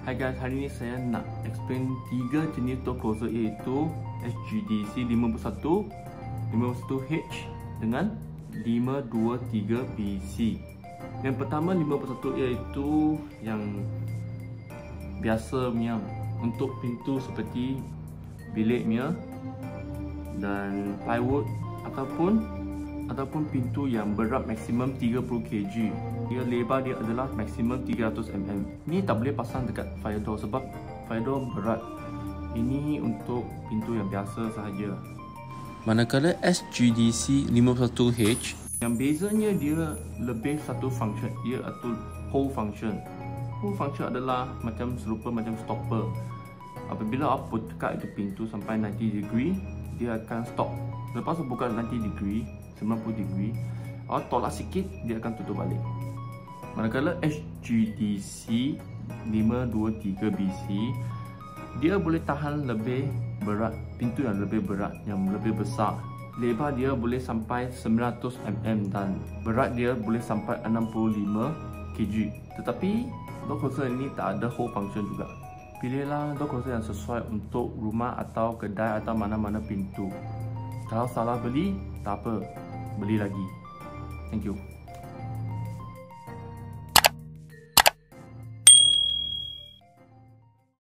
Hai guys, hari ni saya nak explain 3 jenis door closer, iaitu SGDC 51, 51H dengan 523BC. Yang pertama 51 iaitu yang biasa punya untuk pintu seperti bilik punya dan plywood ataupun pintu yang berat maksimum 30 kg. Dia lebar dia adalah maksimum 300 mm. Ni tak boleh pasang dekat fire door sebab fire door berat. Ini untuk pintu yang biasa sahaja. Manakala SGDC 51H, yang bezanya dia lebih satu function, dia atau hold function. Hold function adalah macam serupa macam stopper. Apabila apa tekat itu pintu sampai 90 degree, dia akan stop. Lepas buka 90 degree, 90 degree, tolak sikit, dia akan tutup balik. Manakala SGDC 523BC, dia boleh tahan lebih berat, pintu yang lebih berat, yang lebih besar. Lebar dia boleh sampai 900 mm dan berat dia boleh sampai 65 kg. Tetapi door closer ini tak ada hold function juga. Pilihlah door closer yang sesuai untuk rumah atau kedai atau mana-mana pintu. Kalau salah beli, tak apa, beli lagi. Thank you.